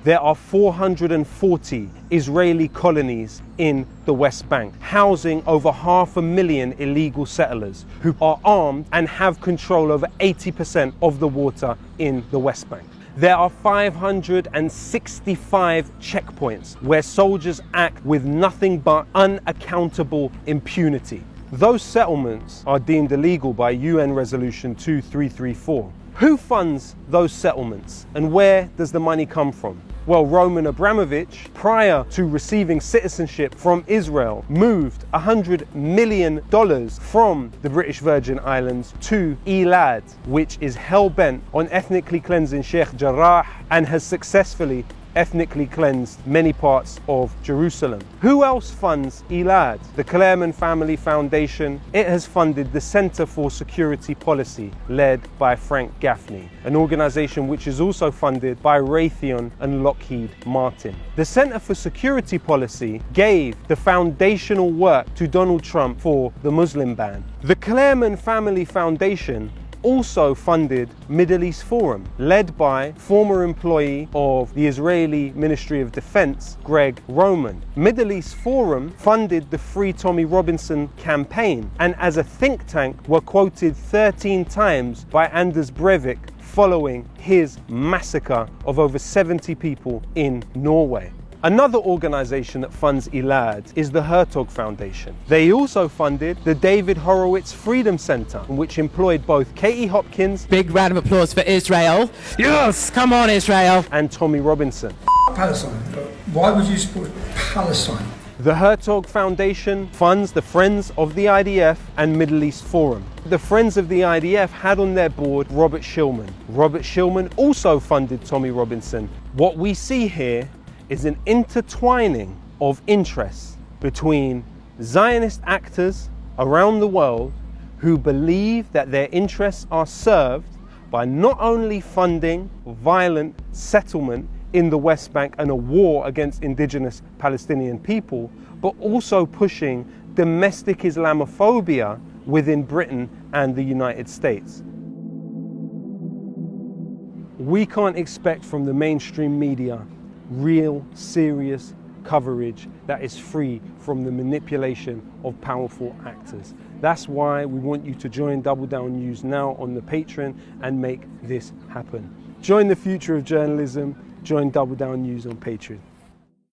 There are 440 Israeli colonies in the West Bank, housing over 500,000 illegal settlers who are armed and have control over 80% of the water in the West Bank. There are 565 checkpoints where soldiers act with nothing but unaccountable impunity. Those settlements are deemed illegal by UN Resolution 2334. Who funds those settlements and where does the money come from? Well, Roman Abramovich, prior to receiving citizenship from Israel, moved $100 million from the British Virgin Islands to Elad, which is hell-bent on ethnically cleansing Sheikh Jarrah and has successfully ethnically cleansed many parts of Jerusalem. Who else funds Elad? The Clermont Family Foundation. It has funded the Center for Security Policy, led by Frank Gaffney, an organization which is also funded by Raytheon and Lockheed Martin. The Center for Security Policy gave the foundational work to Donald Trump for the Muslim ban. The Clermont Family Foundation also funded Middle East Forum, led by former employee of the Israeli Ministry of Defense, Greg Roman. Middle East Forum funded the Free Tommy Robinson campaign, and as a think tank were quoted 13 times by Anders Breivik following his massacre of over 70 people in Norway. Another organization that funds Elad is the Hertog Foundation. They also funded the David Horowitz Freedom Center, which employed both Katie Hopkins, big round of applause for Israel, yes, come on Israel, and Tommy Robinson. Palestine, but why would you support Palestine? The Hertog Foundation funds the Friends of the IDF and Middle East Forum. The Friends of the IDF had on their board Robert Shillman. Robert Shillman also funded Tommy Robinson. What we see here is an intertwining of interests between Zionist actors around the world who believe that their interests are served by not only funding violent settlement in the West Bank and a war against indigenous Palestinian people, but also pushing domestic Islamophobia within Britain and the United States. We can't expect from the mainstream media real, serious coverage that is free from the manipulation of powerful actors. That's why we want you to join Double Down News now on the Patreon and make this happen. Join the future of journalism. Join Double Down News on Patreon.